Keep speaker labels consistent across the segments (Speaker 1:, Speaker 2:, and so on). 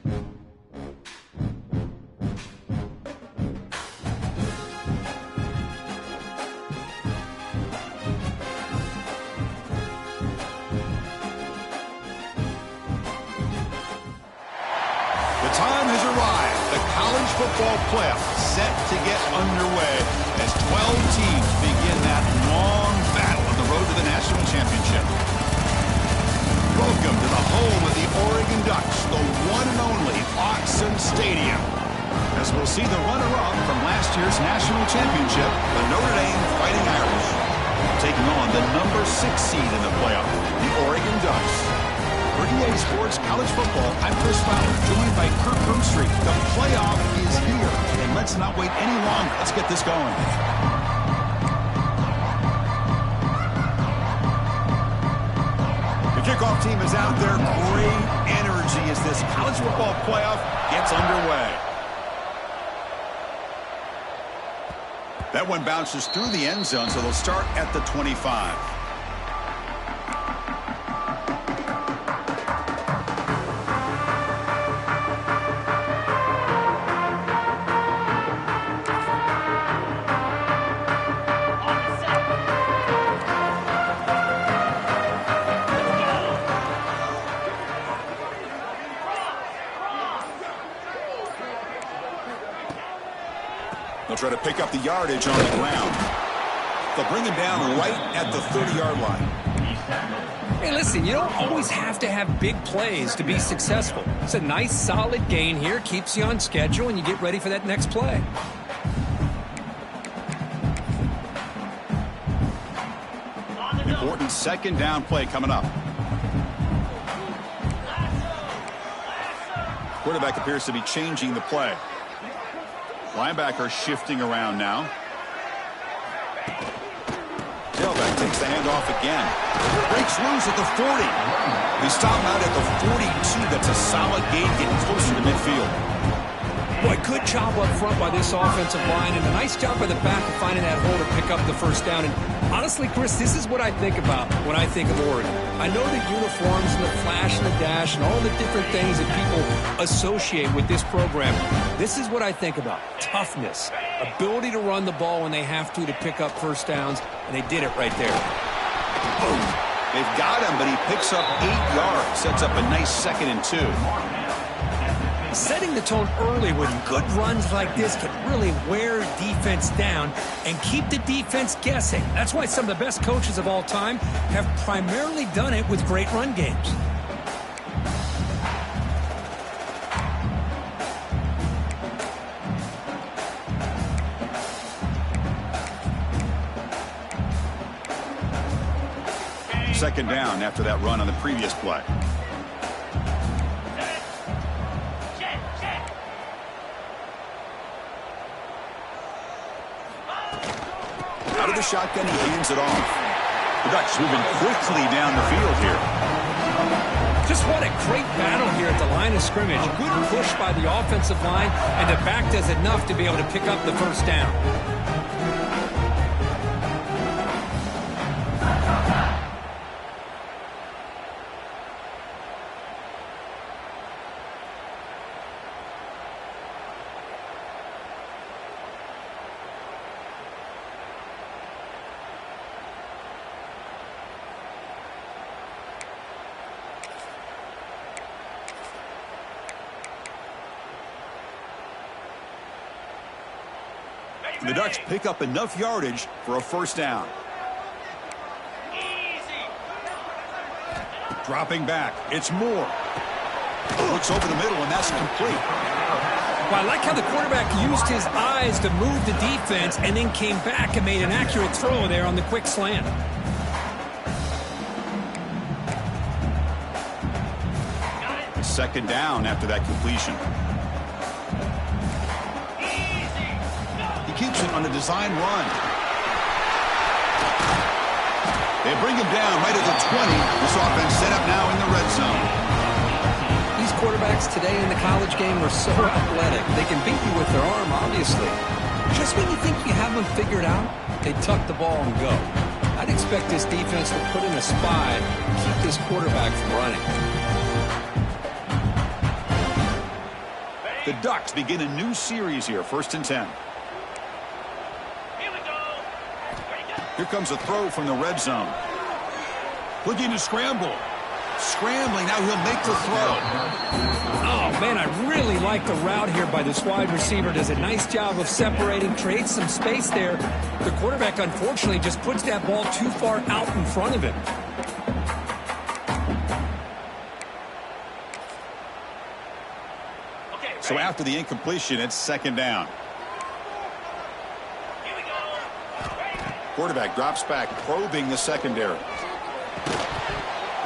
Speaker 1: The time has arrived. The college football playoff set to get underway as 12 teams begin that long battle on the road to the national championship. Welcome to the home of the Oregon Ducks, the one and only Autzen Stadium. As we'll see the runner-up from last year's national championship, the Notre Dame Fighting Irish, taking on the number 6 seed in the playoff, the Oregon Ducks. For EA Sports College Football, I'm Chris Fowler, joined by Kirk Broomstreet. The playoff is here, and let's not wait any longer. Let's get this going. The kickoff team is out there. Great energy as this college football playoff gets underway. That one bounces through the end zone, so they'll start at the 25. They'll try to pick up the yardage on the ground. They'll bring him down right at the 30-yard line.
Speaker 2: Hey, listen, you don't always have to have big plays to be successful. It's a nice, solid gain here. Keeps you on schedule, and you get ready for that next play.
Speaker 1: Important second down play coming up. Quarterback appears to be changing the play. Linebacker shifting around now. Tailback takes the handoff again. Breaks loose at the 40. They stop him out at the 42. That's a solid gain, getting closer to midfield.
Speaker 2: Boy, good job up front by this offensive line, and a nice job by the back of finding that hole to pick up the first down. And honestly, Chris, this is what I think about when I think of Oregon. I know the uniforms and the flash and the dash and all the different things that people associate with this program. This is what I think about. Toughness, ability to run the ball when they have to pick up first downs, and they did it right there.
Speaker 1: Boom. They've got him, but he picks up 8 yards, sets up a nice 2nd and 2.
Speaker 2: Setting the tone early with good runs like this can really wear defense down and keep the defense guessing. That's why some of the best coaches of all time have primarily done it with great run games.
Speaker 1: Second down after that run on the previous play. Out of the shotgun, he hands it off. The Ducks moving quickly down the field here.
Speaker 2: Just what a great battle here at the line of scrimmage. Good push by the offensive line, and the back does enough to be able to pick up the first down.
Speaker 1: The Ducks pick up enough yardage for a first down. Dropping back, it's Moore. Looks over the middle, and that's complete.
Speaker 2: Well, I like how the quarterback used his eyes to move the defense and then came back and made an accurate throw there on the quick slant.
Speaker 1: Second down after that completion. He keeps it on a design run. They bring him down right at the 20. This offense set up now in the red zone.
Speaker 2: These quarterbacks today in the college game are so athletic. They can beat you with their arm, obviously. Just when you think you have them figured out, they tuck the ball and go. I'd expect this defense to put in a spy and keep this quarterback from running.
Speaker 1: The Ducks begin a new series here, 1st and 10. Here comes a throw from the red zone. Looking to scramble. Scrambling, now he'll make the throw.
Speaker 2: Oh, man, I really like the route here by this wide receiver. Does a nice job of separating, creates some space there. The quarterback, unfortunately, just puts that ball too far out in front of him.
Speaker 1: So after the incompletion, it's 2nd down. Quarterback drops back, probing the secondary.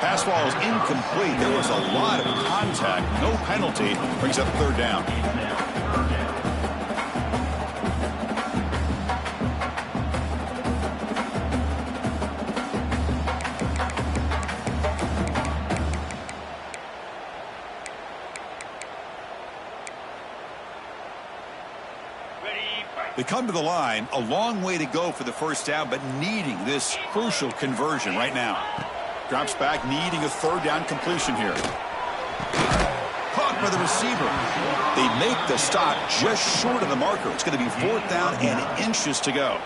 Speaker 1: Pass ball is incomplete. There was a lot of contact. No penalty. Brings up 3rd down. They come to the line, a long way to go for the 1st down, but needing this crucial conversion right now. Drops back, needing a 3rd down completion here. Caught by the receiver. They make the stop just short of the marker. It's going to be 4th down and inches to go.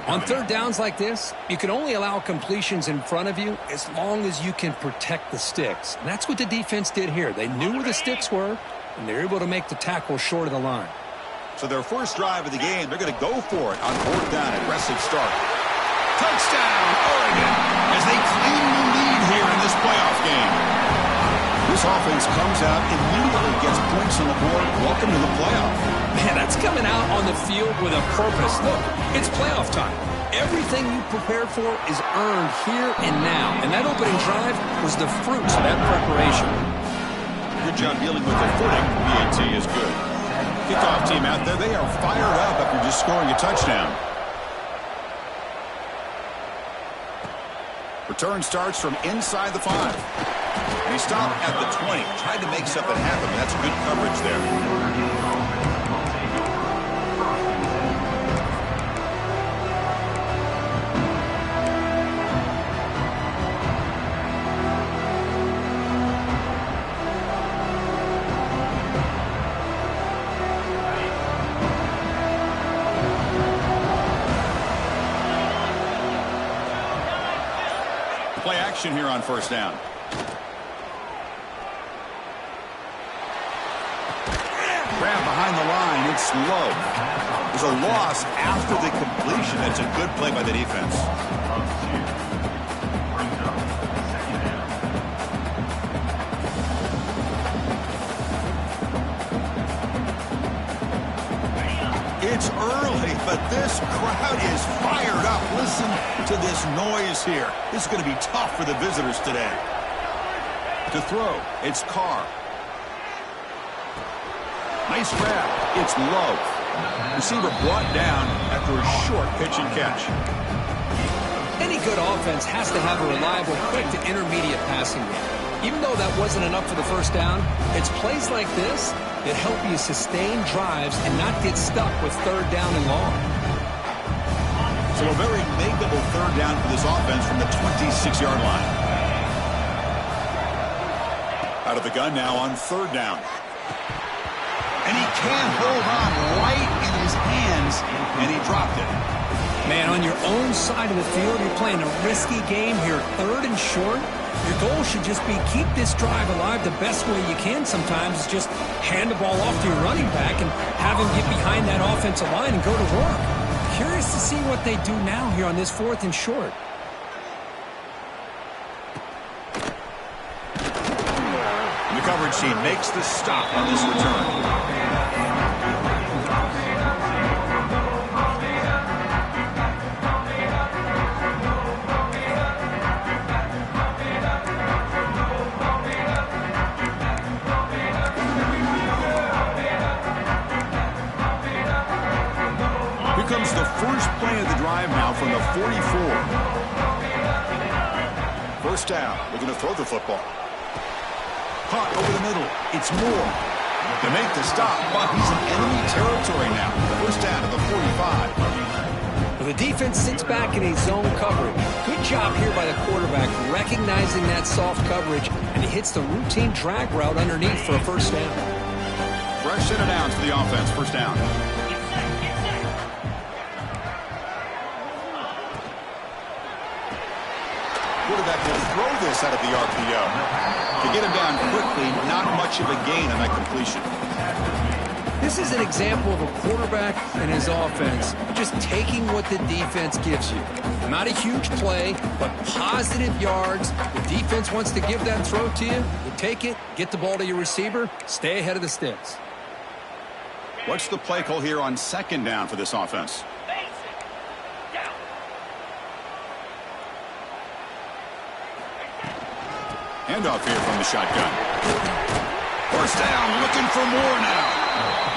Speaker 2: On 3rd downs like this, you can only allow completions in front of you as long as you can protect the sticks. And that's what the defense did here. They knew where the sticks were, and they're able to make the tackle short of the line.
Speaker 1: So their first drive of the game, they're going to go for it on 4th down. Aggressive start. Touchdown, Oregon, as they claim the lead here in this playoff game. This offense comes out, immediately gets points on the board. Welcome to the playoff.
Speaker 2: Man, that's coming out on the field with a purpose. Look, it's playoff time. Everything you prepared for is earned here and now. And that opening drive was the fruits of that preparation.
Speaker 1: Good job dealing with the footing. BAT is good. Kickoff team out there, they are fired up after just scoring a touchdown. Return starts from inside the 5. And he stopped at the 20. Tried to make something happen, but that's good coverage there. Play action here on 1st down. Grab behind the line. It's low. There's a loss after the completion. That's a good play by the defense. It's early, but this crowd is fired up. Listen to this noise here. This is going to be tough for the visitors today. To throw, it's Carr. Nice grab. It's low. Receiver brought down after a short pitch and catch.
Speaker 2: Any good offense has to have a reliable, quick to intermediate passing game. Even though that wasn't enough for the 1st down, it's plays like this that help you sustain drives and not get stuck with 3rd down and long.
Speaker 1: So a very makeable 3rd down for this offense from the 26-yard line. Out of the gun now on 3rd down. And he can't hold on right in his hands, and he dropped it.
Speaker 2: Man, on your own side of the field, you're playing a risky game here, 3rd and short. Your goal should just be keep this drive alive the best way you can sometimes. Is just hand the ball off to your running back and have him get behind that offensive line and go to work. Curious to see what they do now here on this 4th and short.
Speaker 1: And the coverage team makes the stop on this return. Comes the first play of the drive now from the 44. 1st down. They're going to throw the football. Caught over the middle. It's Moore. They make the stop, but he's in enemy territory now. 1st down to the 45.
Speaker 2: Well, the defense sits back in a zone coverage. Good job here by the quarterback recognizing that soft coverage, and he hits the routine drag route underneath for a 1st down.
Speaker 1: fresh set of downs for the offense. First down. Quarterback will throw this out of the RPO. To get him down quickly, not much of a gain on that completion.
Speaker 2: This is an example of a quarterback and his offense just taking what the defense gives you. Not a huge play, but positive yards. The defense wants to give that throw to you. You take it, get the ball to your receiver, stay ahead of the sticks.
Speaker 1: What's the play call here on second down for this offense? Handoff here from the shotgun. First down, looking for more now.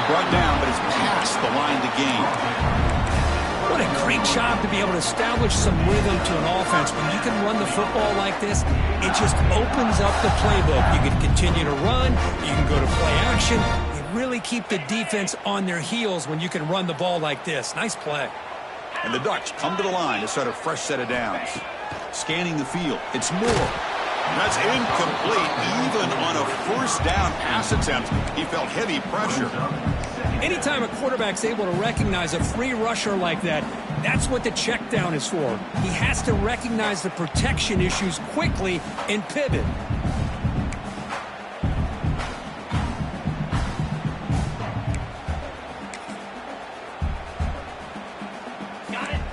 Speaker 1: Brought down, but it's past the line to gain.
Speaker 2: What a great job to be able to establish some rhythm to an offense. When you can run the football like this, it just opens up the playbook. You can continue to run. You can go to play action. You really keep the defense on their heels when you can run the ball like this. Nice play.
Speaker 1: And the Ducks come to the line to start a fresh set of downs. Scanning the field. It's Moore. That's incomplete. Even on a first down pass attempt, he felt heavy pressure.
Speaker 2: Anytime a quarterback's able to recognize a free rusher like that, that's what the check down is for. He has to recognize the protection issues quickly and pivot.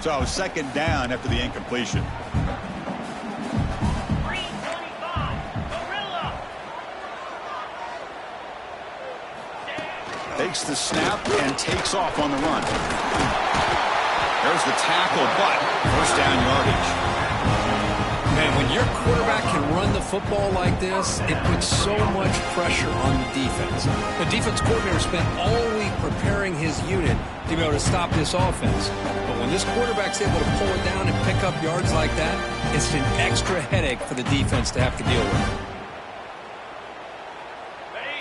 Speaker 1: So second down after the incompletion. Takes the snap and takes off on the run. There's the tackle, but first down yardage.
Speaker 2: Man, when your quarterback can run the football like this, it puts so much pressure on the defense. The defense coordinator spent all week preparing his unit to be able to stop this offense. But when this quarterback's able to pull it down and pick up yards like that, it's an extra headache for the defense to have to deal with.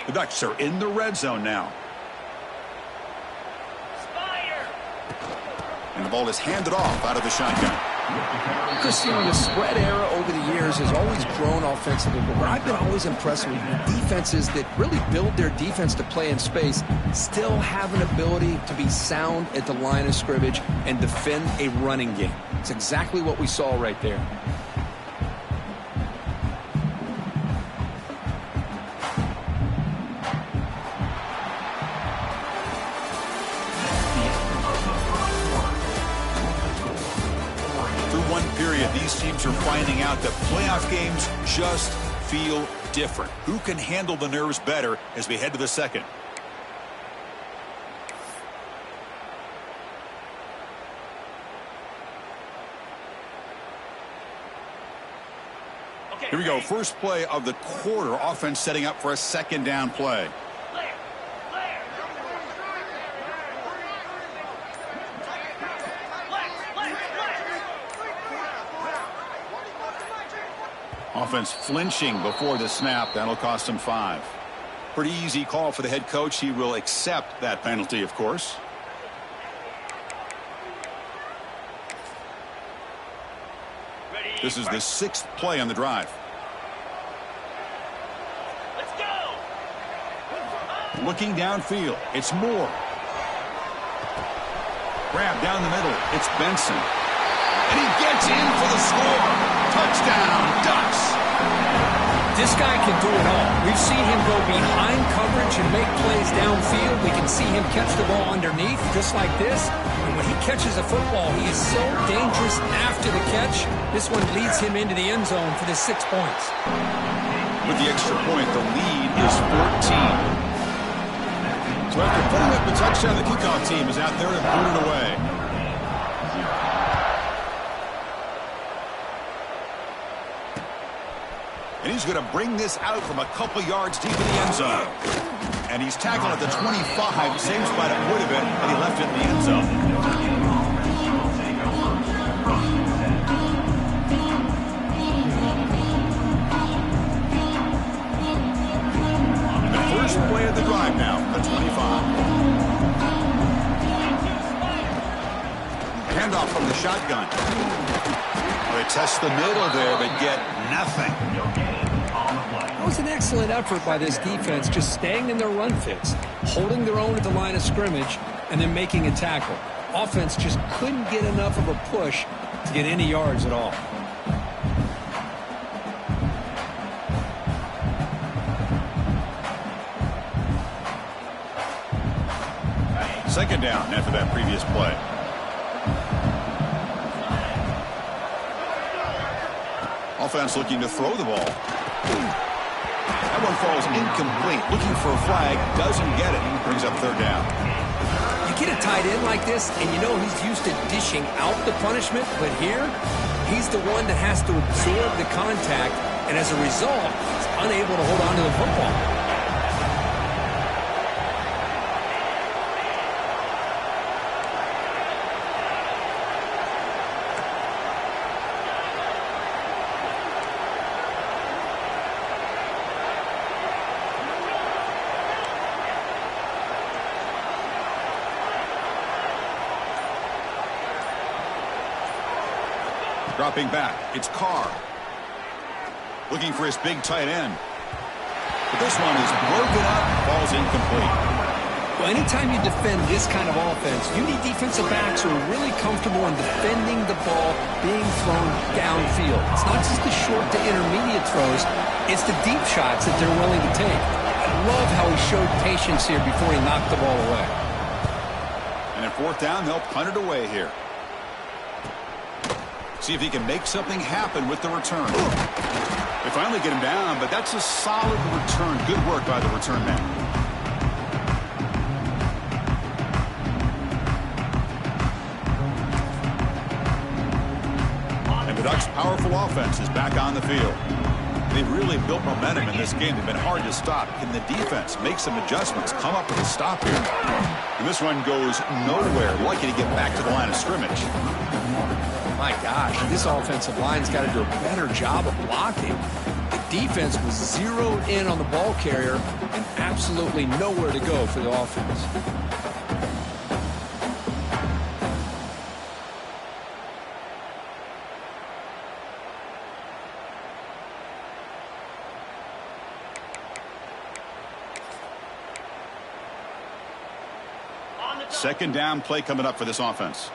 Speaker 1: The Ducks are in the red zone now. And the ball is handed off out of the shotgun.
Speaker 2: Chris, you know, the spread era over the years has always grown offensively, but what I've been always impressed with the defenses that really build their defense to play in space still have an ability to be sound at the line of scrimmage and defend a running game. It's exactly what we saw right there.
Speaker 1: These teams are finding out that playoff games just feel different. Who can handle the nerves better as we head to the second? Here we go. First play of the quarter. Offense setting up for a second down play. Offense flinching before the snap. That'll cost him 5. Pretty easy call for the head coach. He will accept that penalty, of course. This is the 6th play on the drive. Let's go. Looking downfield. It's Moore. Grab down the middle. It's Benson. And he gets in for the score. Touchdown, Ducks.
Speaker 2: This guy can do it all. We've seen him go behind coverage and make plays downfield. We can see him catch the ball underneath, just like this. And when he catches a football, he is so dangerous after the catch. This one leads him into the end zone for the 6 points.
Speaker 1: With the extra point, the lead is 14. So after putting up the touchdown, the kickoff team is out there and put it away. And he's going to bring this out from a couple yards deep in the end zone. And he's tackled at the 25, same spot it would have been, and he left it in the end zone. The first play of the drive now, the 25. Handoff from the shotgun. They test the middle there, but get nothing.
Speaker 2: That was an excellent effort by this defense, just staying in their run fits, holding their own at the line of scrimmage, and then making a tackle. Offense just couldn't get enough of a push to get any yards at all.
Speaker 1: Second down after that previous play. Offense looking to throw the ball. That one falls incomplete. Looking for a flag. Doesn't get it. Brings up third down.
Speaker 2: You get a tight end like this, and you know he's used to dishing out the punishment, but here, he's the one that has to absorb the contact, and as a result, he's unable to hold on to the football.
Speaker 1: Dropping back, it's Carr. Looking for his big tight end. But this one is broken up, falls incomplete.
Speaker 2: Well, anytime you defend this kind of offense, you need defensive backs who are really comfortable in defending the ball being thrown downfield. It's not just the short to intermediate throws, it's the deep shots that they're willing to take. I love how he showed patience here before he knocked the ball away.
Speaker 1: And at fourth down, they'll punt it away here. See if he can make something happen with the return. They finally get him down, but that's a solid return. Good work by the return man. And the Ducks' powerful offense is back on the field. They've really built momentum in this game. They've been hard to stop. Can the defense make some adjustments, come up with a stop here? And this one goes nowhere. Lucky to get back to the line of scrimmage.
Speaker 2: My gosh, this offensive line's got to do a better job of blocking. The defense was zeroed in on the ball carrier and absolutely nowhere to go for the offense.
Speaker 1: Second down play coming up for this offense.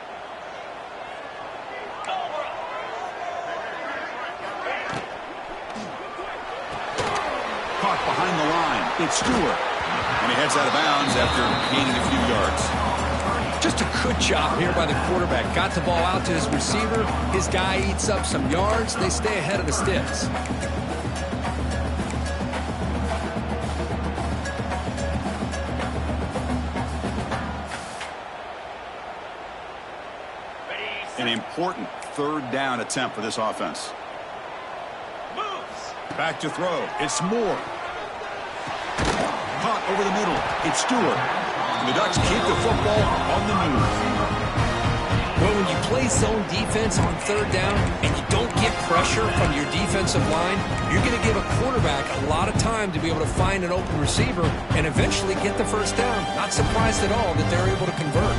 Speaker 1: Caught behind the line. It's Stewart. And he heads out of bounds after gaining a few yards.
Speaker 2: Just a good job here by the quarterback. Got the ball out to his receiver. His guy eats up some yards. They stay ahead of the sticks.
Speaker 1: An important third down attempt for this offense. Back to throw. It's Moore. Caught over the middle. It's Stewart. And the Ducks keep the football on the move.
Speaker 2: Well, when you play zone defense on third down and you don't get pressure from your defensive line, you're going to give a quarterback a lot of time to be able to find an open receiver and eventually get the first down. Not surprised at all that they're able to convert.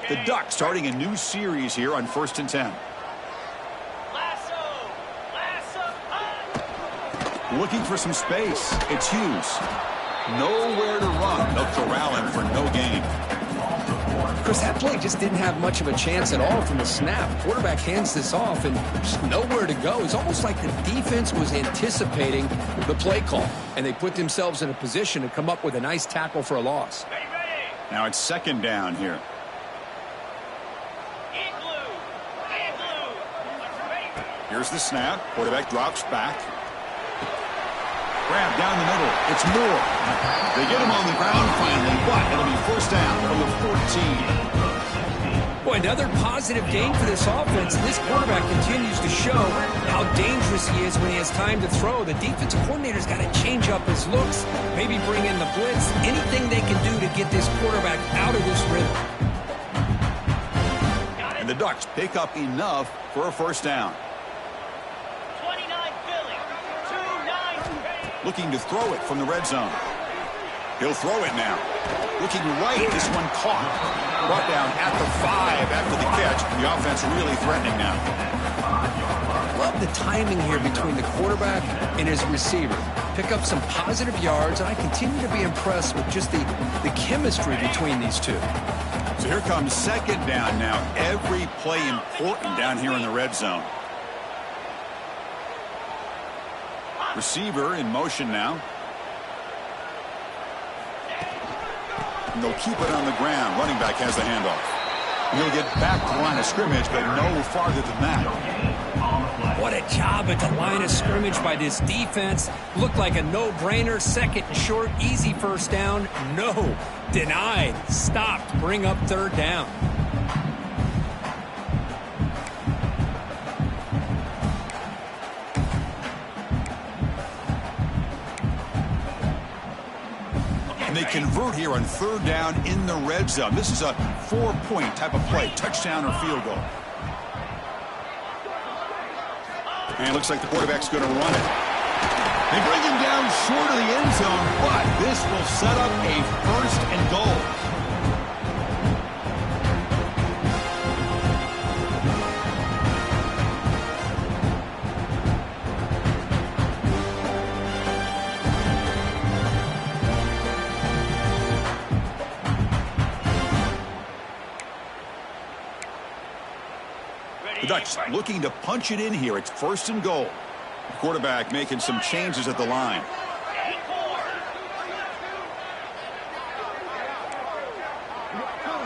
Speaker 1: The Ducks starting a new series here on 1st and 10. Looking for some space. It's Hughes. Nowhere to run. They'll corral him for no gain.
Speaker 2: Chris, that play just didn't have much of a chance at all from the snap. Quarterback hands this off and just nowhere to go. It's almost like the defense was anticipating the play call, and they put themselves in a position to come up with a nice tackle for a loss.
Speaker 1: Now it's second down here. Here's the snap. Quarterback drops back. Grab down the middle. It's Moore. They get him on the ground finally, but it'll be first down from the 14.
Speaker 2: Boy, another positive gain for this offense. This quarterback continues to show how dangerous he is when he has time to throw. The defensive coordinator's got to change up his looks, maybe bring in the blitz, anything they can do to get this quarterback out of this rhythm.
Speaker 1: And the Ducks pick up enough for a first down. Looking to throw it from the red zone. He'll throw it now. Looking right, this one caught. Brought down at the 5 after the catch. The offense really threatening now.
Speaker 2: Love the timing here between the quarterback and his receiver. Pick up some positive yards, and I continue to be impressed with just the chemistry between these two.
Speaker 1: So here comes second down now. Every play important down here in the red zone. Receiver in motion now. And they'll keep it on the ground. Running back has the handoff. He'll get back to the line of scrimmage, but no farther than that.
Speaker 2: What a job at the line of scrimmage by this defense. Looked like a no-brainer. Second and short, easy first down. No, denied, stopped, bring up third down.
Speaker 1: And they convert here on third down in the red zone. This is a 4-point type of play, touchdown or field goal. And it looks like the quarterback's going to run it. They bring him down short of the end zone, but this will set up a first and goal. The Ducks looking to punch it in here. It's first and goal. The quarterback making some changes at the line.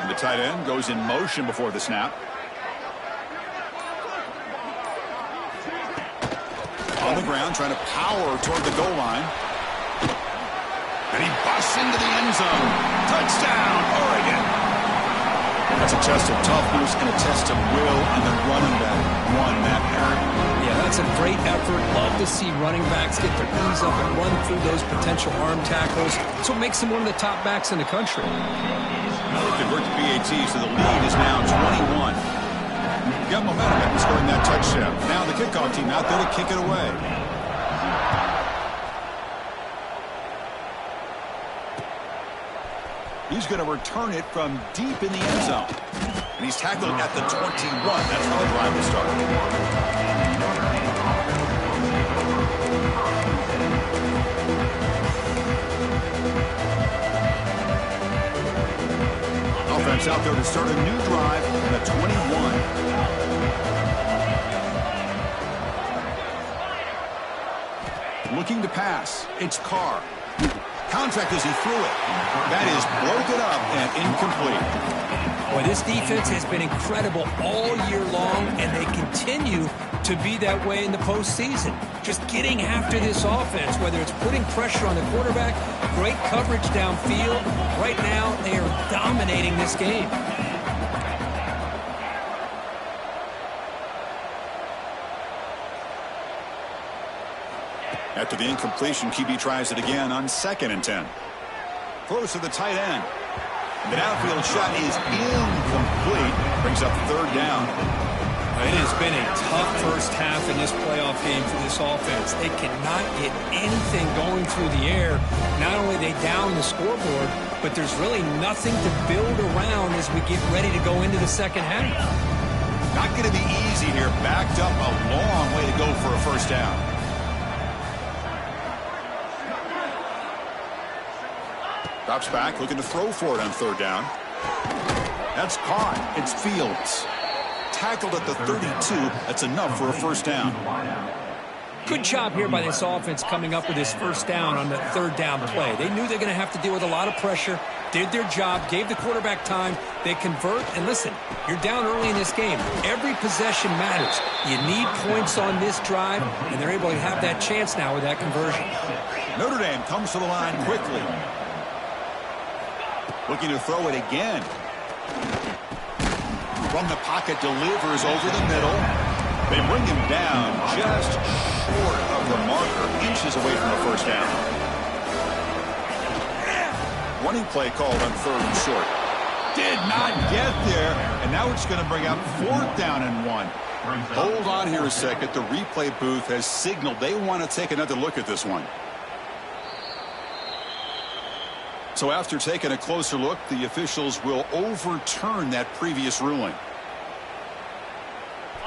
Speaker 1: And the tight end goes in motion before the snap. On the ground, trying to power toward the goal line. And he busts into the end zone. Touchdown, Oregon. That's a test of toughness and a test of will on the running back. One, Matt Parent.
Speaker 2: Yeah, that's a great effort. Love to see running backs get their knees up and run through those potential arm tackles. That's what makes him one of the top backs in the country.
Speaker 1: Well, they convert the PAT, so the lead is now 21. Got momentum after scoring that touchdown. Now the kickoff team out there to kick it away. He's going to return it from deep in the end zone. And he's tackled at the 21. That's how the drive will start. Offense out there to start a new drive on the 21. Looking to pass. It's Carr. Contact as he threw it. That is broken up and incomplete.
Speaker 2: Boy, this defense has been incredible all year long, and they continue to be that way in the postseason. Just getting after this offense, whether it's putting pressure on the quarterback, great coverage downfield. Right now, they are dominating this game.
Speaker 1: After the incompletion, QB tries it again on 2nd and 10. Throws to the tight end. The downfield shot is incomplete. Brings up third down.
Speaker 2: It has been a tough first half in this playoff game for this offense. They cannot get anything going through the air. Not only are they down the scoreboard, but there's really nothing to build around as we get ready to go into the second half.
Speaker 1: Not going to be easy here. Backed up a long way to go for a first down. Drops back, looking to throw for it on third down. That's caught. It's Fields. Tackled at the 32. That's enough for a first down.
Speaker 2: Good job here by this offense coming up with this first down on the third down play. They knew they're going to have to deal with a lot of pressure, did their job, gave the quarterback time. They convert, and listen, you're down early in this game. Every possession matters. You need points on this drive, and they're able to have that chance now with that conversion.
Speaker 1: Notre Dame comes to the line quickly. Looking to throw it again. From the pocket, delivers over the middle. They bring him down just short of the marker, inches away from a first down. Running play called on third and short. Did not get there, and now it's going to bring up fourth down and 1. Hold on here a second. The replay booth has signaled they want to take another look at this one. So after taking a closer look, the officials will overturn that previous ruling.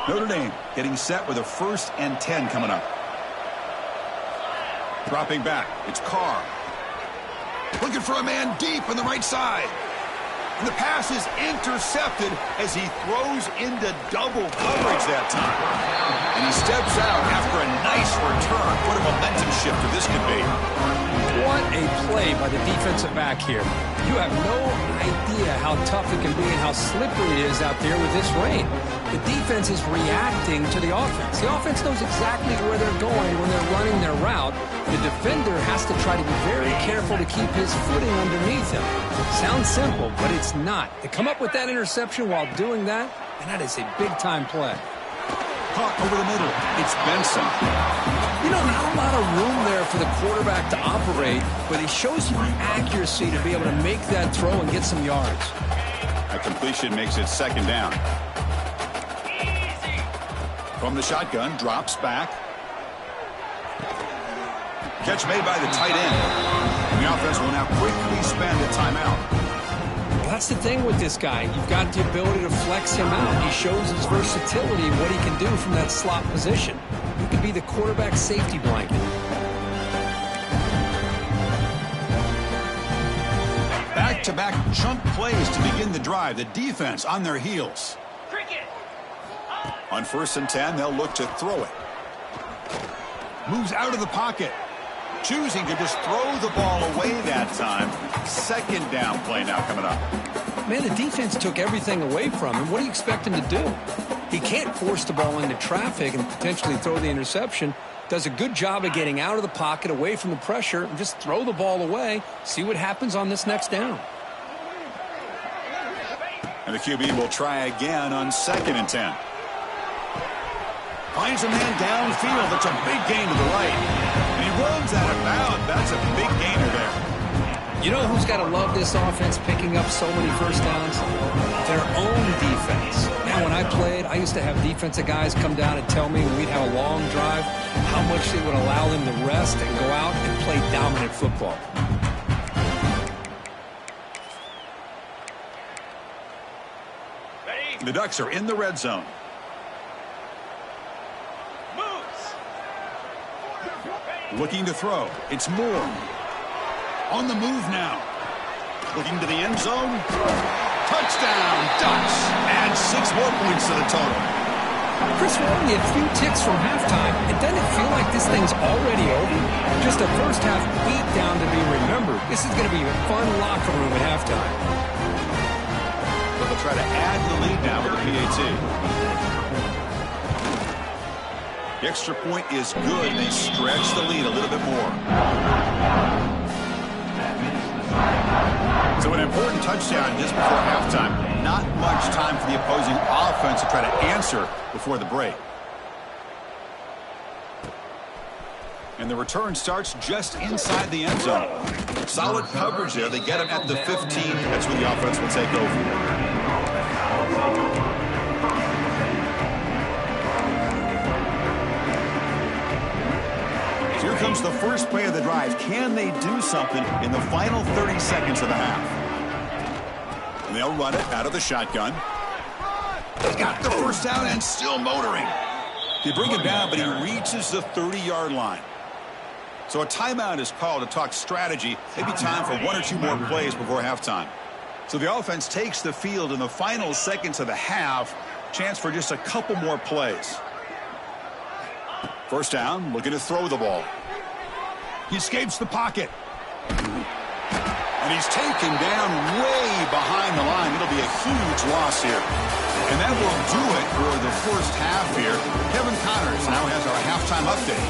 Speaker 1: Notre Dame getting set with a 1st and 10 coming up. Dropping back, it's Carr. Looking for a man deep on the right side. And the pass is intercepted as he throws into double coverage that time. And he steps out after a nice return. What a momentum shifter this could be.
Speaker 2: What a play by the defensive back here. You have no idea how tough it can be and how slippery it is out there with this rain. The defense is reacting to the offense. The offense knows exactly where they're going when they're running their route. The defender has to try to be very careful to keep his footing underneath him. Sounds simple, but it's not. To come up with that interception while doing that, and that is a big-time play.
Speaker 1: Caught over the middle. It's Benson.
Speaker 2: You know, not a lot of room there for the quarterback to operate, but he shows you the accuracy to be able to make that throw and get some yards.
Speaker 1: A completion makes it 2nd down. From the shotgun, drops back. Catch made by the tight end. And the offense will now quickly spend a timeout.
Speaker 2: Well, that's the thing with this guy. You've got the ability to flex him out. He shows his versatility and what he can do from that slot position. He could be the quarterback safety blanket.
Speaker 1: Back-to-back chunk plays to begin the drive. The defense on their heels. On 1st and 10, they'll look to throw it. Moves out of the pocket. Choosing to just throw the ball away that time. 2nd down play now coming up.
Speaker 2: Man, the defense took everything away from him. What do you expect him to do? He can't force the ball into traffic and potentially throw the interception. Does a good job of getting out of the pocket, away from the pressure, and just throw the ball away. See what happens on this next down.
Speaker 1: And the QB will try again on 2nd and 10. Finds a man downfield. That's a big gain to the right. And he runs out of bounds. That's a big gainer there.
Speaker 2: You know who's got to love this offense picking up so many first downs? Their own defense. Man, when I played, I used to have defensive guys come down and tell me when we'd have a long drive how much it would allow them to rest and go out and play dominant football.
Speaker 1: The Ducks are in the red zone. Looking to throw. It's Moore. On the move now. Looking to the end zone. Touchdown, Ducks. Add 6 more points to the total.
Speaker 2: Chris, we're only a few ticks from halftime. It doesn't feel like this thing's already over. Just a first-half beatdown to be remembered. This is going to be a fun locker room at halftime.
Speaker 1: But they'll try to add the lead now with the PAT. The extra point is good. They stretch the lead a little bit more. So an important touchdown just before halftime. Not much time for the opposing offense to try to answer before the break. And the return starts just inside the end zone. Solid coverage there. They get him at the 15. That's where the offense will take over. Here comes the first play of the drive. Can they do something in the final 30 seconds of the half? And they'll run it out of the shotgun. They got the first down and still motoring. They bring him down, but he reaches the 30-yard line. So a timeout is called to talk strategy. Maybe time for 1 or 2 more plays before halftime. So the offense takes the field in the final seconds of the half. Chance for just a couple more plays. First down, looking to throw the ball. He escapes the pocket. And he's taken down way behind the line. It'll be a huge loss here. And that will do it for the first half here. Kevin Connors now has our halftime update.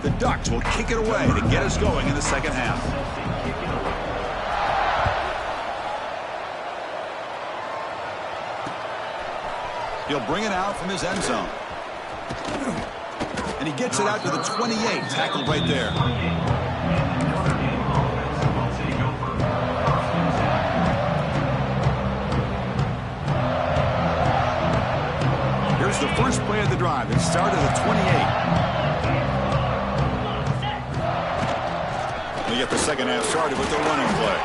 Speaker 1: The Ducks will kick it away to get us going in the second half. He'll bring it out from his end zone. And he gets it out to the 28, tackled right there. Here's the first play of the drive. It started at 28. second half started with the running play.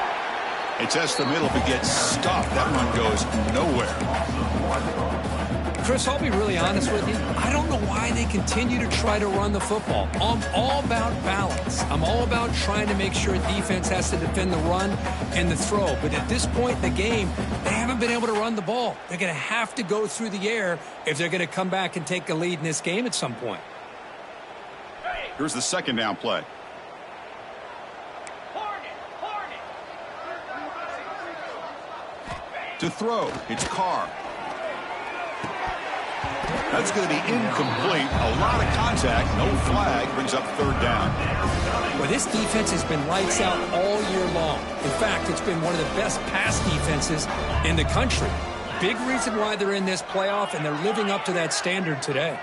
Speaker 1: It tests the middle but gets stopped. That run goes nowhere.
Speaker 2: Chris, I'll be really honest with you. I don't know why they continue to try to run the football. I'm all about balance. I'm all about trying to make sure defense has to defend the run and the throw. But at this point in the game, they haven't been able to run the ball. They're going to have to go through the air if they're going to come back and take a lead in this game at some point.
Speaker 1: Here's the second down play. To throw, it's Carr. That's going to be incomplete. A lot of contact. No flag. Brings up third down.
Speaker 2: Well, this defense has been lights out all year long. In fact, it's been one of the best pass defenses in the country. Big reason why they're in this playoff, and they're living up to that standard today.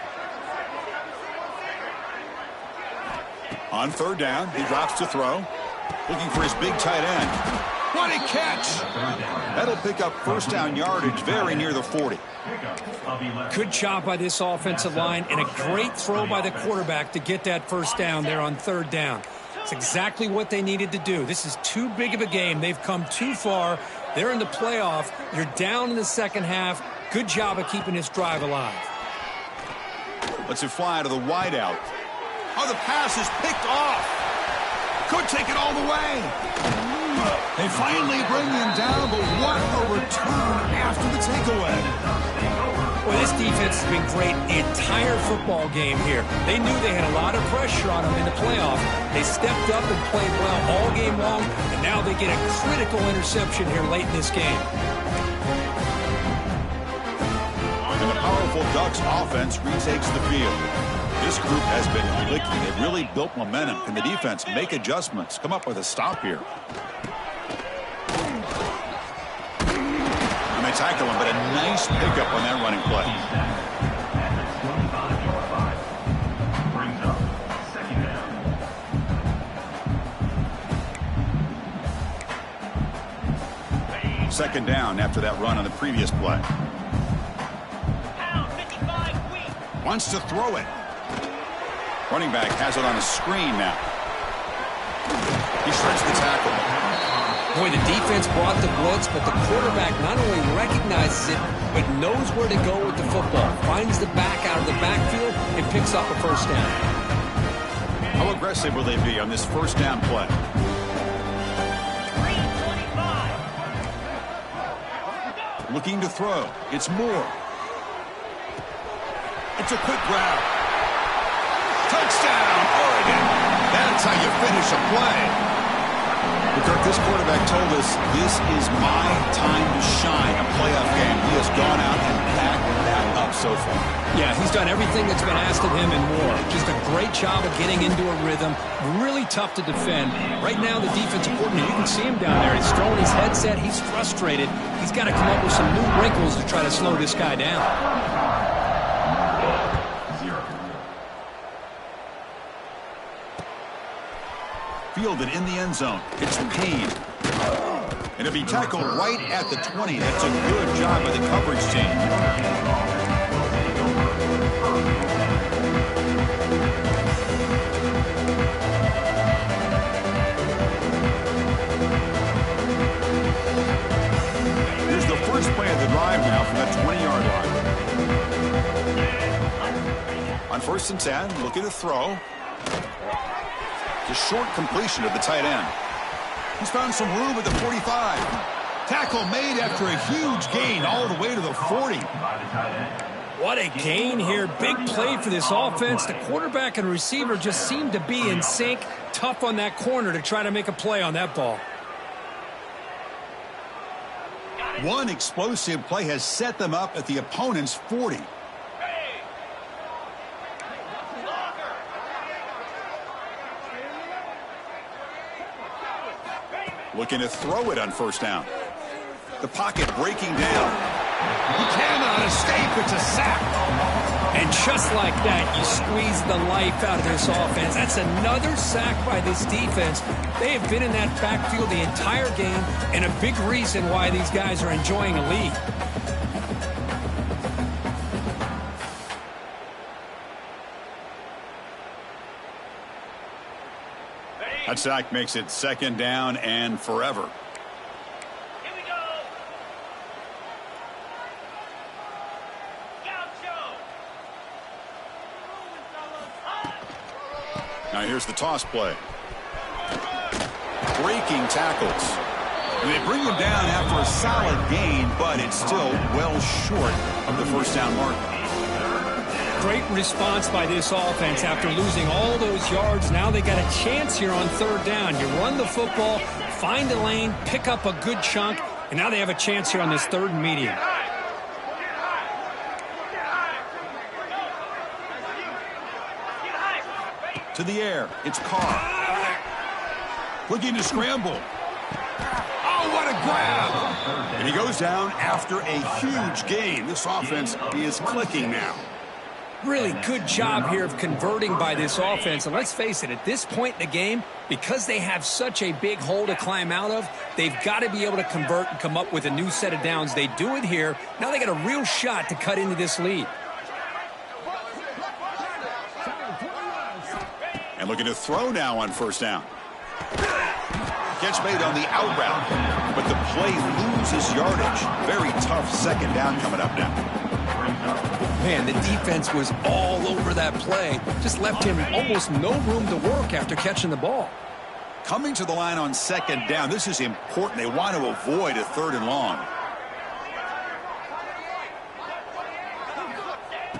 Speaker 1: On third down, he drops to throw. Looking for his big tight end. What a catch! That'll pick up first down yardage very near the 40.
Speaker 2: Good job by this offensive line, and a great throw by the quarterback to get that first down there on third down. It's exactly what they needed to do. This is too big of a game. They've come too far. They're in the playoff. You're down in the second half. Good job of keeping this drive alive.
Speaker 1: Lets it fly to the wideout. Oh, the pass is picked off. Could take it all the way. They finally bring him down, but what a return after the takeaway.
Speaker 2: Well, this defense has been great the entire football game here. They knew they had a lot of pressure on them in the playoff. They stepped up and played well all game long, and now they get a critical interception here late in this game.
Speaker 1: And the powerful Ducks offense retakes the field. This group has been clicking. They've really built momentum. Can the defense make adjustments? Come up with a stop here. And they tackle him, but a nice pickup on that running play. Second down after that run on the previous play. Wants to throw it. Running back has it on a screen now. He shreds the tackle.
Speaker 2: Boy, the defense brought the blitz, but the quarterback not only recognizes it, but knows where to go with the football. Finds the back out of the backfield and picks up a first down.
Speaker 1: How aggressive will they be on this first down play? Looking to throw. It's Moore. It's a quick grab. Touchdown, Oregon. That's how you finish a play. But Kirk, this quarterback told us this is my time to shine. A playoff game. He has gone out and backed that up so far.
Speaker 2: Yeah, he's done everything that's been asked of him and more. Just a great job of getting into a rhythm. Really tough to defend. Right now, the defensive coordinator, you can see him down there. He's throwing his headset. He's frustrated. He's got to come up with some new wrinkles to try to slow this guy down.
Speaker 1: Fielded in the end zone. It's Payne. And it'll be tackled right at the 20. That's a good job by the coverage team. Here's the first play of the drive now from that 20-yard line. On first and 10, looking to throw. The short completion of the tight end. He's found some room at the 45. Tackle made after a huge gain all the way to the 40.
Speaker 2: What a gain here. Big play for this offense. The quarterback and receiver just seem to be in sync. Tough on that corner to try to make a play on that ball.
Speaker 1: One explosive play has set them up at the opponent's 40. Looking to throw it on first down. The pocket breaking down. He cannot escape. It's a sack.
Speaker 2: And just like that, you squeeze the life out of this offense. That's another sack by this defense. They have been in that backfield the entire game, and a big reason why these guys are enjoying a lead.
Speaker 1: That sack makes it 2nd down and forever. Now here's the toss play. Breaking tackles. And they bring him down after a solid gain, but it's still well short of the 1st down mark.
Speaker 2: Great response by this offense after losing all those yards. Now they got a chance here on 3rd down. You run the football, find a lane, pick up a good chunk, and now they have a chance here on this 3rd and medium.
Speaker 1: To the air, it's Carr. Looking to scramble. Oh, what a grab! And he goes down after a huge gain. This offense is clicking now.
Speaker 2: Really good job here of converting by this offense. And let's face it, at this point in the game, because they have such a big hole to climb out of, they've got to be able to convert and come up with a new set of downs. They do it here. Now they got a real shot to cut into this lead.
Speaker 1: And looking to throw now on 1st down. Catch made on the out route, but the play loses yardage. Very tough 2nd down coming up now.
Speaker 2: Man, the defense was all over that play. Just left him almost no room to work after catching the ball.
Speaker 1: Coming to the line on 2nd down, this is important. They want to avoid a 3rd and long.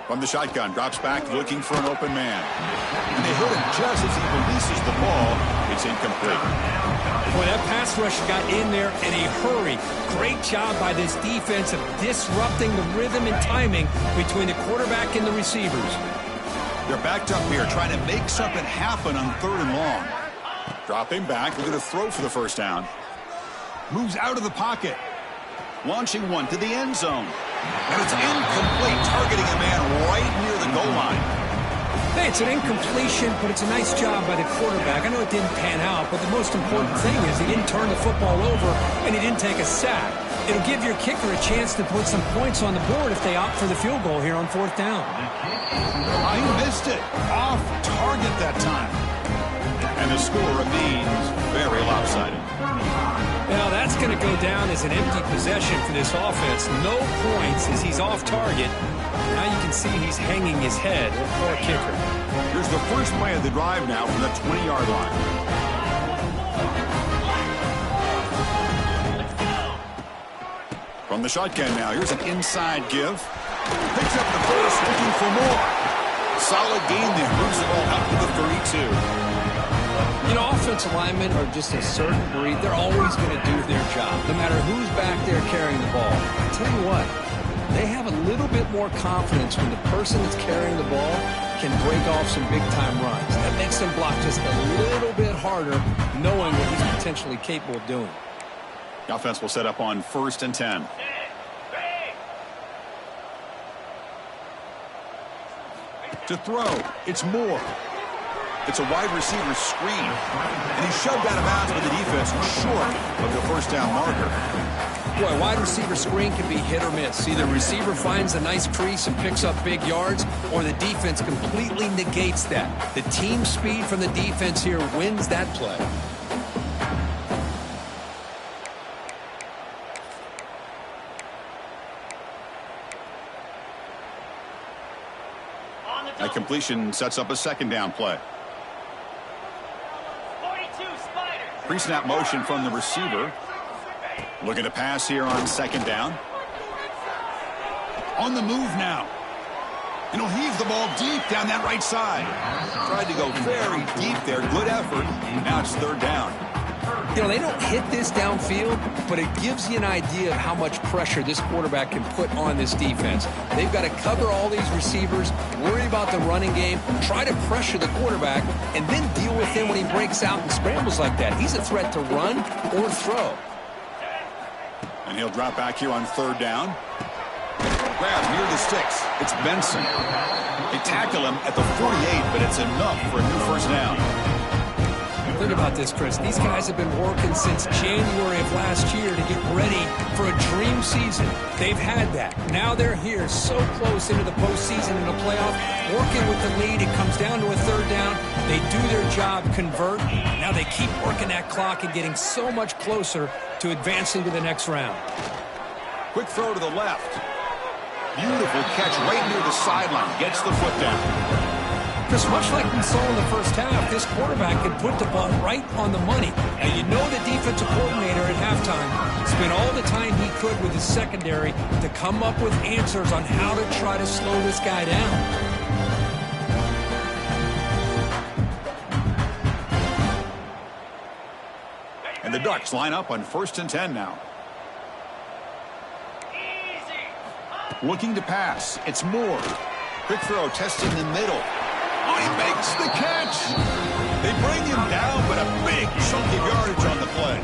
Speaker 1: From the shotgun, drops back looking for an open man. And they hit him just as he releases the ball. It's incomplete.
Speaker 2: Boy, that pass rush got in there in a hurry. Great job by this defense of disrupting the rhythm and timing between the quarterback and the receivers.
Speaker 1: They're backed up here trying to make something happen on 3rd and long. Dropping back, looking to throw for the 1st down. Moves out of the pocket. Launching one to the end zone. And it's incomplete, targeting a man right near the goal line.
Speaker 2: Hey, it's an incompletion, but it's a nice job by the quarterback. I know it didn't pan out, but the most important thing is he didn't turn the football over and he didn't take a sack. It'll give your kicker a chance to put some points on the board if they opt for the field goal here on 4th down.
Speaker 1: He missed it. Off target that time. And the score remains very lopsided.
Speaker 2: Now that's going to go down as an empty possession for this offense. No points as he's off target. Now you can see he's hanging his head for a kicker.
Speaker 1: Here's the first play of the drive now from the 20-yard line. From the shotgun now, here's an inside give. Picks up the first, looking for more. Solid gain there. Moves the ball out to the 32.
Speaker 2: You know, offensive linemen are just a certain breed. They're always going to do their job, no matter who's back there carrying the ball. I tell you what, they have a little bit more confidence when the person that's carrying the ball can break off some big-time runs. That makes them block just a little bit harder, knowing what he's potentially capable of doing.
Speaker 1: The offense will set up on 1st and 10. To throw, it's Moore. It's a wide receiver screen. And he's shoved out of bounds by the defense short of the 1st down marker.
Speaker 2: Boy, wide receiver screen can be hit or miss. Either receiver finds a nice crease and picks up big yards, or the defense completely negates that. The team speed from the defense here wins that play.
Speaker 1: That completion sets up a 2nd down play. Pre-snap motion from the receiver. Looking to pass here on 2nd down. On the move now. And he'll heave the ball deep down that right side. Tried to go very deep there. Good effort. Now it's 3rd down.
Speaker 2: You know, they don't hit this downfield, but it gives you an idea of how much pressure this quarterback can put on this defense. They've got to cover all these receivers, worry about the running game, try to pressure the quarterback, and then deal with him when he breaks out and scrambles like that. He's a threat to run or throw.
Speaker 1: And he'll drop back here on 3rd down. Grab near the sticks. It's Benson. They tackle him at the 48, but it's enough for a new 1st down.
Speaker 2: Think about this, Chris. These guys have been working since January of last year to get ready for a dream season. They've had that. Now they're here so close into the postseason and the playoff, working with the lead. It comes down to a third down. They do their job, convert. Now they keep working that clock and getting so much closer to advancing to the next round.
Speaker 1: Quick throw to the left. Beautiful catch right near the sideline. Gets the foot down.
Speaker 2: Chris, much like we saw in the first half, this quarterback can put the ball right on the money. Now, you know the defensive coordinator at halftime spent all the time he could with his secondary to come up with answers on how to try to slow this guy down.
Speaker 1: And the Ducks line up on 1st and 10 now. Looking to pass. It's Moore. Quick throw, testing the middle. Oh, he makes the catch. They bring him down, but a big chunk of yardage on the play.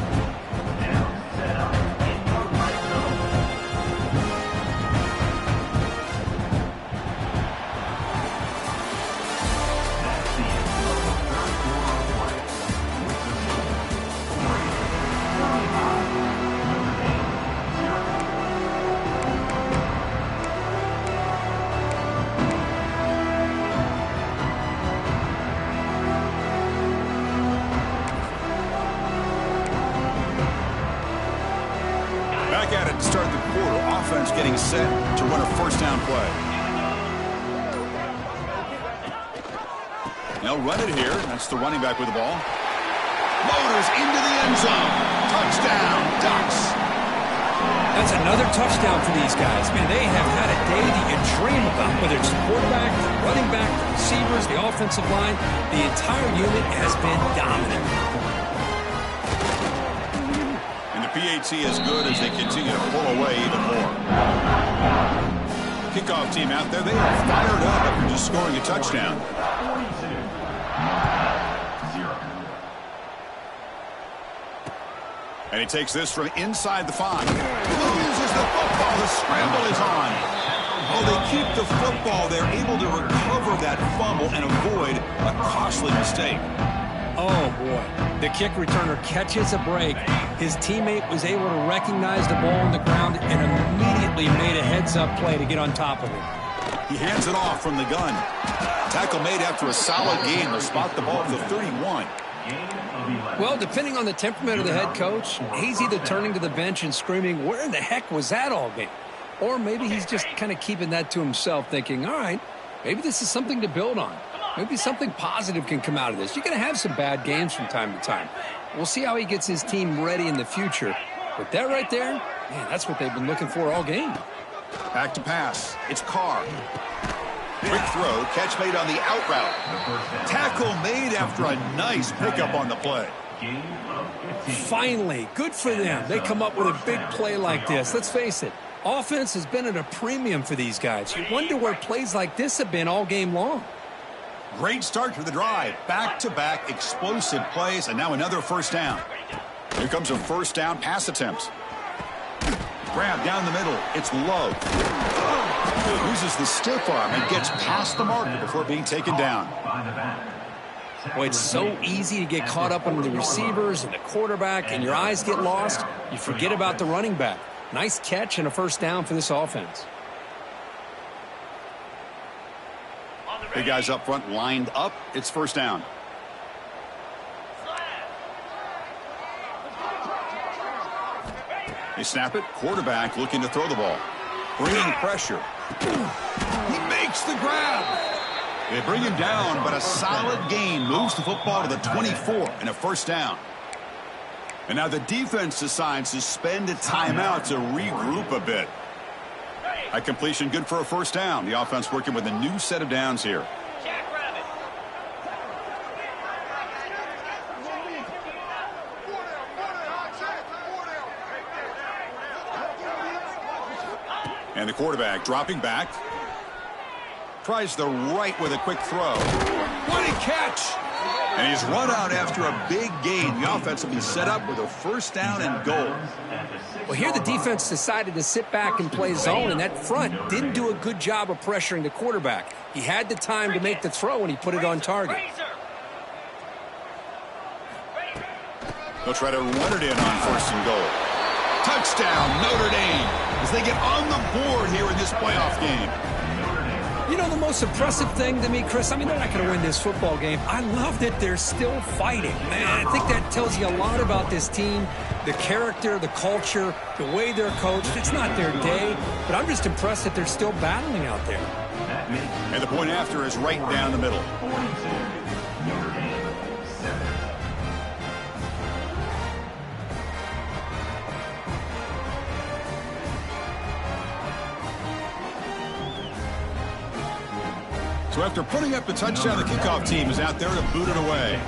Speaker 1: At it to start the quarter. Offense getting set to run a first down play. They'll run it here. That's the running back with the ball. Motors into the end zone. Touchdown, Ducks.
Speaker 2: That's another touchdown for these guys. Man, they have had a day that you dream about. Whether it's the quarterback, the running back, the receivers, the offensive line, the entire unit has been dominant.
Speaker 1: PAT as good as they continue to pull away even more. Kickoff team out there, they are fired up after just scoring a touchdown. And he takes this from inside the 5. Loses the football. The scramble is on. Oh, they keep the football. They're able to recover that fumble and avoid a costly mistake.
Speaker 2: Oh, boy. The kick returner catches a break. His teammate was able to recognize the ball on the ground and immediately made a heads-up play to get on top of it.
Speaker 1: He hands it off from the gun. Tackle made after a solid gain. They'll spot the ball at the 31.
Speaker 2: Well, depending on the temperament of the head coach, he's either turning to the bench and screaming, where in the heck was that all game? Or maybe he's just kind of keeping that to himself, thinking, all right, maybe this is something to build on. Maybe something positive can come out of this. You're going to have some bad games from time to time. We'll see how he gets his team ready in the future. But that right there, man, that's what they've been looking for all game.
Speaker 1: Back to pass. It's Carr. Quick throw, catch made on the out route. Tackle made after a nice pickup on the play.
Speaker 2: Finally, good for them. They come up with a big play like this. Let's face it, offense has been at a premium for these guys. You wonder where plays like this have been all game long.
Speaker 1: Great start to the drive. Back-to-back explosive plays, and now another first down. Here comes a first down pass attempt. Grab down the middle. It's Love. Uses the stiff arm and gets past the marker before being taken down.
Speaker 2: Boy, it's so easy to get caught up on the receivers and the quarterback, and your eyes get lost. You forget about the running back. Nice catch and a first down for this offense.
Speaker 1: Big guys up front lined up. It's first down. They snap it. Quarterback looking to throw the ball. Bringing pressure. He makes the grab. They bring him down, but a solid gain moves the football to the 24 and a first down. And now the defense decides to spend a timeout to regroup a bit. A completion good for a first down. The offense working with a new set of downs here. And the quarterback dropping back. Tries the right with a quick throw. What a catch! And he's run out after a big gain. The offense will be set up with a first down and goal.
Speaker 2: Well, here the defense decided to sit back and play zone, and that front didn't do a good job of pressuring the quarterback. He had the time to make the throw, and he put it on target.
Speaker 1: They'll try to run it in on 1st and goal. Touchdown, Notre Dame, as they get on the board here in this playoff game.
Speaker 2: You know, the most impressive thing to me, Chris, I mean, they're not going to win this football game. I love that they're still fighting, man. I think that tells you a lot about this team, the character, the culture, the way they're coached. It's not their day, but I'm just impressed that they're still battling out there.
Speaker 1: And the point after is right down the middle. So after putting up the touchdown, the kickoff team is out there to boot it away.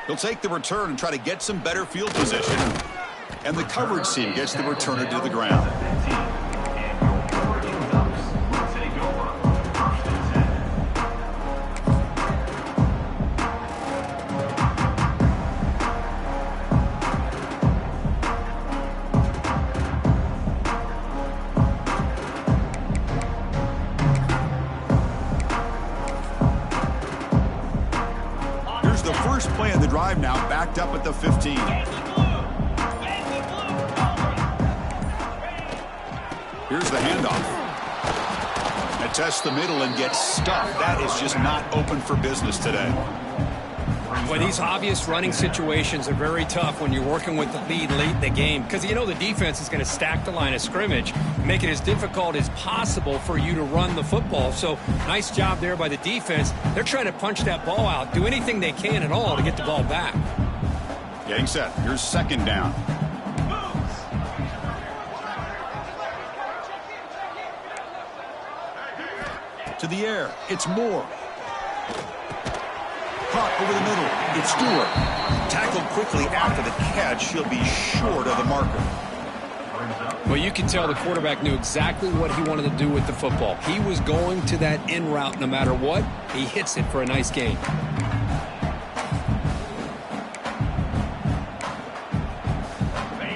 Speaker 1: He'll take the return and try to get some better field position. And the coverage team gets the returner to the ground. The first play of the drive now, backed up at the 15. Here's the handoff. It tests the middle and gets stuffed. That is just not open for business today.
Speaker 2: Well, these obvious running situations are very tough when you're working with the lead late in the game, because you know the defense is going to stack the line of scrimmage, make it as difficult as possible for you to run the football. So nice job there by the defense. They're trying to punch that ball out, do anything they can at all to get the ball back.
Speaker 1: Getting set. Here's 2nd down. To the air. It's Moore. Caught over the middle. It's Stewart. Tackled quickly after the catch. He'll be short of the marker.
Speaker 2: Well, you can tell the quarterback knew exactly what he wanted to do with the football. He was going to that in route no matter what. He hits it for a nice gain.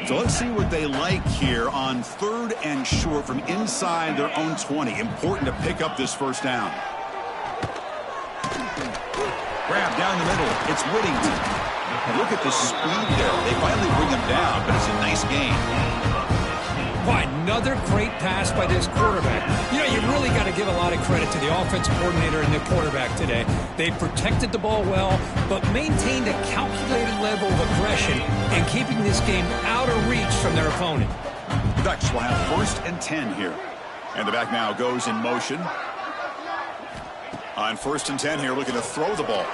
Speaker 1: So let's see what they like here on 3rd and short from inside their own 20. Important to pick up this 1st down. Grab down the middle. It's Whittington. Look at the speed there. They finally bring him down, but it's a nice gain.
Speaker 2: Boy, another great pass by this quarterback. You know, you really got to give a lot of credit to the offensive coordinator and the quarterback today. They protected the ball well, but maintained a calculated level of aggression and keeping this game out of reach from their opponent.
Speaker 1: The Ducks will have 1st and 10 here. And the back now goes in motion. On 1st and 10 here, looking to throw the ball.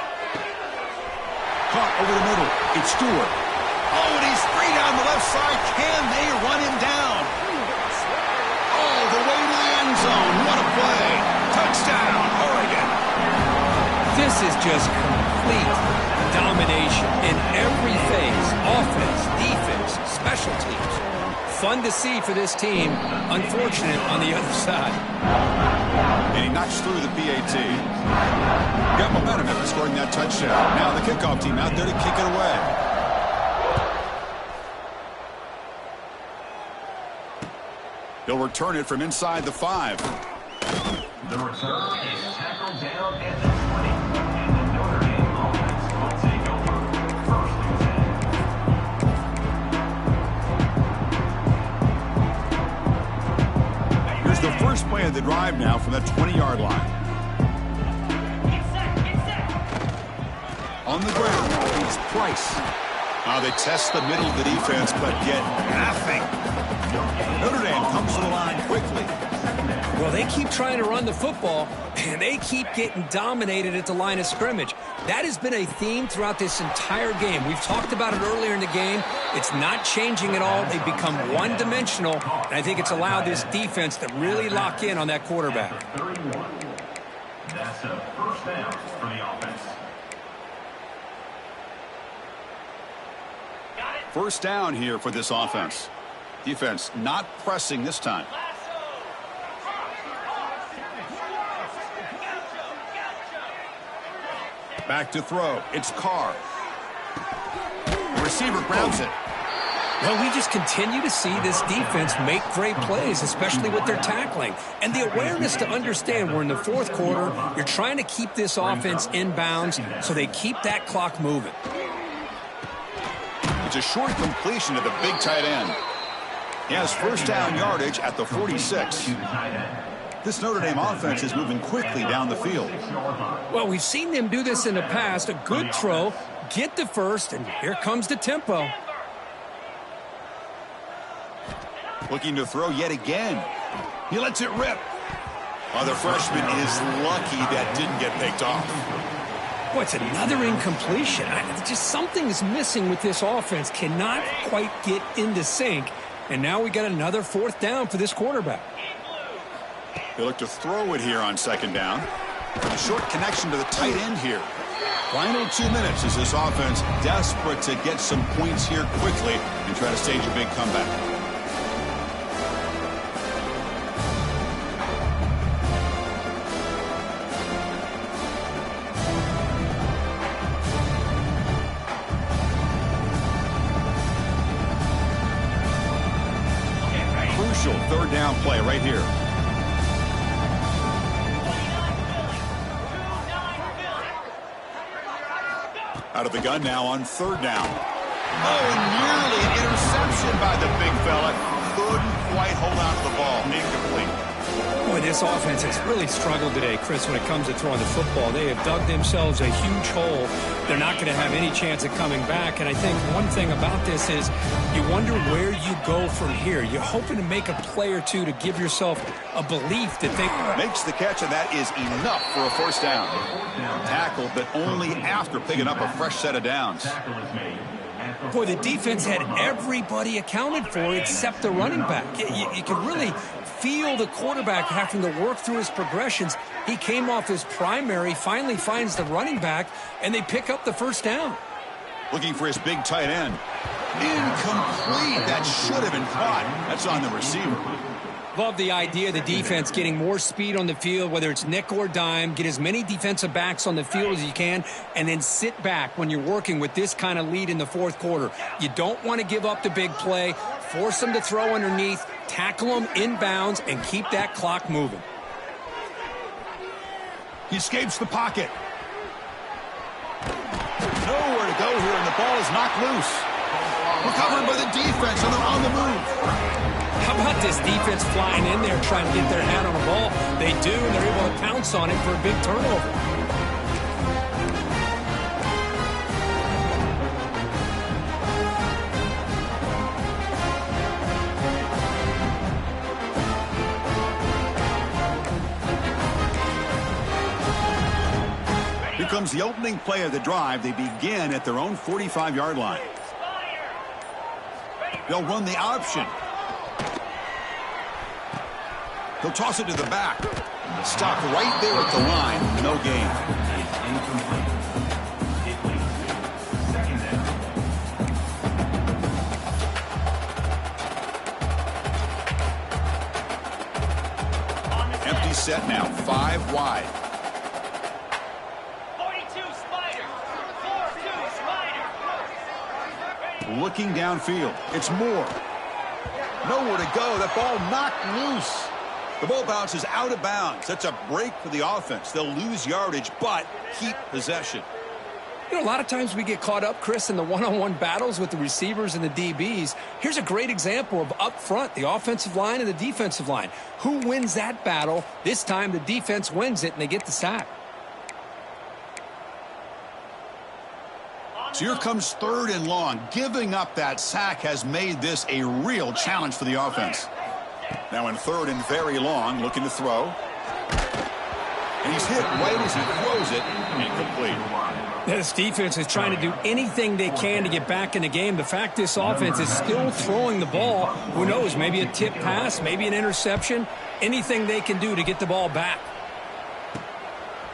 Speaker 1: Caught over the middle. It's Stewart. Oh, and he's free down the left side. Can they run him down? All the way to the end zone. What a play. Touchdown, Oregon.
Speaker 2: This is just complete domination in every phase. Offense, defense, special teams. Fun to see for this team. Unfortunate on the other side.
Speaker 1: And he knocks through the PAT. Got momentum after scoring that touchdown. Now the kickoff team out there to kick it away. He'll return it from inside the 5.
Speaker 3: The return is tackled down at the 20. And the Notre Dame offense will take over 1st and 10.
Speaker 1: Here's the first play of the drive now from that 20-yard line. On the ground, it's Price. They test the middle of the defense, but get nothing. Notre Dame comes to the line quickly.
Speaker 2: Well, they keep trying to run the football, and they keep getting dominated at the line of scrimmage. That has been a theme throughout this entire game. We've talked about it earlier in the game. It's not changing at all. They've become one-dimensional, and I think it's allowed this defense to really lock in on that quarterback.
Speaker 3: 31. That's a 1st down for the offense.
Speaker 1: 1st down here for this offense. Defense not pressing this time. Back to throw. It's Carr. The receiver grabs it.
Speaker 2: Well, we just continue to see this defense make great plays, especially with their tackling. And the awareness to understand we're in the fourth quarter, you're trying to keep this offense in bounds so they keep that clock moving.
Speaker 1: It's a short completion to the big tight end. He has first down yardage at the 46. This Notre Dame offense is moving quickly down the field.
Speaker 2: Well, we've seen them do this in the past. A good throw, get the first, and here comes the tempo.
Speaker 1: Looking to throw yet again. He lets it rip. Oh, the freshman is lucky that didn't get picked off.
Speaker 2: What's another incompletion? Just something's missing with this offense. Cannot quite get into sync. And now we got another fourth down for this quarterback.
Speaker 1: They look to throw it here on second down. A short connection to the tight end here. Final 2 minutes as this offense desperate to get some points here quickly and try to stage a big comeback. Crucial third down play right here. Out of the gun now on third down. Oh, nearly an interception by the big fella. Couldn't quite hold on to the ball. Incomplete.
Speaker 2: Boy, this offense has really struggled today, Chris, when it comes to throwing the football. They have dug themselves a huge hole. They're not going to have any chance of coming back. And I think one thing about this is you wonder where you go from here. You're hoping to make a play or two to give yourself a belief that they...
Speaker 1: Makes the catch, and that is enough for a first down. Tackled, but only after picking up a fresh set of downs.
Speaker 2: Boy, the defense had everybody accounted for except the running back. You could really feel the quarterback having to work through his progressions. He came off his primary, finally finds the running back, and they pick up the first down.
Speaker 1: Looking for his big tight end. Incomplete. That should have been caught. That's on the receiver.
Speaker 2: Love the idea of the defense getting more speed on the field, whether it's nickel or dime, get as many defensive backs on the field as you can, and then sit back when you're working with this kind of lead in the fourth quarter. You don't want to give up the big play, force them to throw underneath, tackle them inbounds, and keep that clock moving.
Speaker 1: He escapes the pocket. Nowhere to go here, and the ball is knocked loose. Recovered by the defense, and they're on the move.
Speaker 2: How about this defense flying in there trying to get their hat on the ball? They do, and they're able to pounce on it for a big turnover.
Speaker 1: Here comes the opening play of the drive. They begin at their own 45-yard line. They'll run the option. He'll toss it to the back. Stopped right there at the line. No gain. Empty set now. 5 wide.
Speaker 3: 42 Spider. 4-2 Spider.
Speaker 1: Looking downfield. It's Moore. Nowhere to go. That ball knocked loose. The ball bounces out of bounds. That's a break for the offense. They'll lose yardage, but keep possession.
Speaker 2: You know, a lot of times we get caught up, Chris, in the one-on-one battles with the receivers and the DBs. Here's a great example of up front, the offensive line and the defensive line. Who wins that battle? This time the defense wins it, and they get the sack.
Speaker 1: So here comes third and long. Giving up that sack has made this a real challenge for the offense. Now in third and very long, looking to throw. And he's hit right as he throws it. Incomplete.
Speaker 2: This defense is trying to do anything they can to get back in the game. The fact this offense is still throwing the ball, who knows, maybe a tip pass, maybe an interception, anything they can do to get the ball back.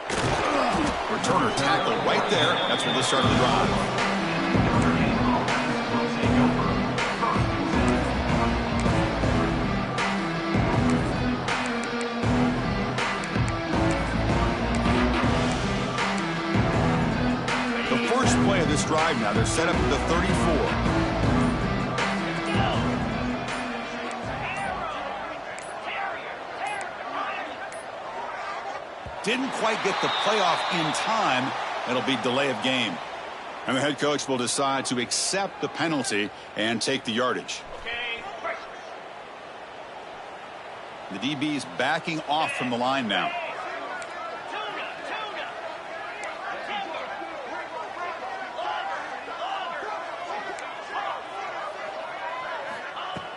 Speaker 1: Returner tackle right there. That's where they started the drive. Play of this drive now. They're set up at the 34. Didn't quite get the playoff in time. It'll be delay of game. And the head coach will decide to accept the penalty and take the yardage. The DB's backing off from the line now.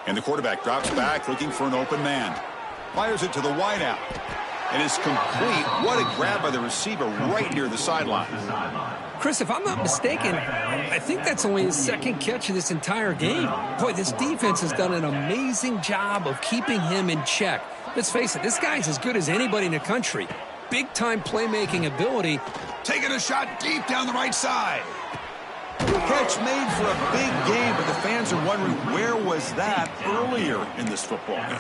Speaker 1: And the quarterback drops back looking for an open man. Fires it to the wideout. And it's complete. What a grab by the receiver right near the sideline.
Speaker 2: Chris, if I'm not mistaken, I think that's only his second catch of this entire game. Boy, this defense has done an amazing job of keeping him in check. Let's face it, this guy's as good as anybody in the country. Big-time playmaking ability.
Speaker 1: Taking a shot deep down the right side. Catch made for a big game, but the fans are wondering where was that earlier in this football game.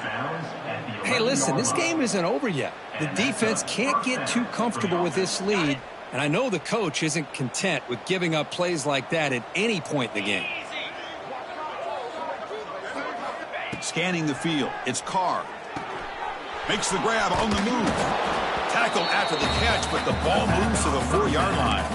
Speaker 2: Hey, listen, this game isn't over yet. The defense can't get too comfortable with this lead, and I know the coach isn't content with giving up plays like that at any point in the game.
Speaker 1: Scanning the field, it's Carr. Makes the grab on the move. Tackled after the catch, but the ball moves to the 4-yard line.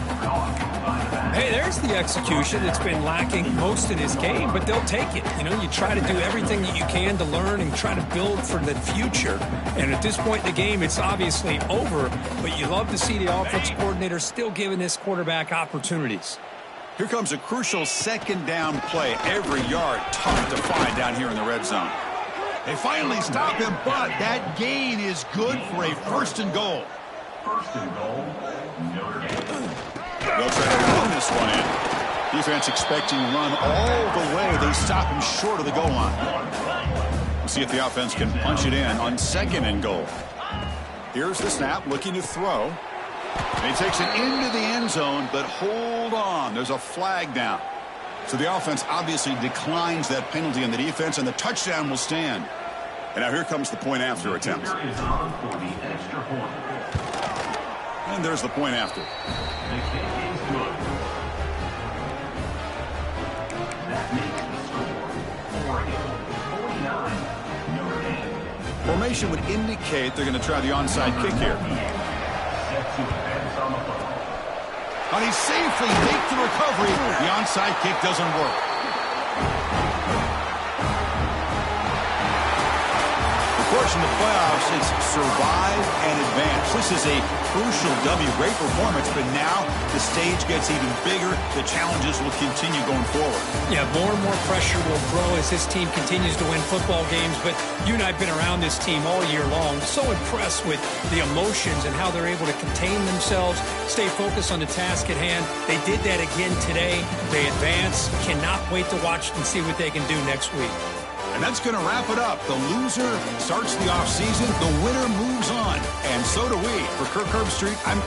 Speaker 2: Hey, there's the execution that's been lacking most of this game, but they'll take it. You know, you try to do everything that you can to learn and try to build for the future. And at this point in the game, it's obviously over, but you love to see the offense coordinator still giving this quarterback opportunities.
Speaker 1: Here comes a crucial second down play. Every yard tough to find down here in the red zone. They finally stop him, but that gain is good for a first and goal.
Speaker 3: First and goal, Notre Dame.
Speaker 1: They'll try to run this one in. Defense expecting to run all the way. They stop him short of the goal line. We'll see if the offense can punch it in on second and goal. Here's the snap, looking to throw. And he takes it into the end zone, but hold on. There's a flag down. So the offense obviously declines that penalty on the defense, and the touchdown will stand. And now here comes the point after attempt.
Speaker 3: Kicker is on for the extra point.
Speaker 1: And there's the point after.
Speaker 3: The kick is good. That makes the score Oregon 49, Notre Dame.
Speaker 1: Formation would indicate they're going to try the onside kick here.
Speaker 3: Set to advance on the football.
Speaker 1: But he safely makes the recovery. The onside kick doesn't work. Of course, in the playoffs, it's survive and advance. This is a crucial W. Great performance, but now the stage gets even bigger. The challenges will continue going forward.
Speaker 2: Yeah, more and more pressure will grow as this team continues to win football games, but you and I have been around this team all year long. So impressed with the emotions and how they're able to contain themselves, stay focused on the task at hand. They did that again today. They advance. Cannot wait to watch and see what they can do next week.
Speaker 1: And that's going to wrap it up. The loser starts the offseason. The winner moves on. And so do we. For Kirk Herbstreit, I'm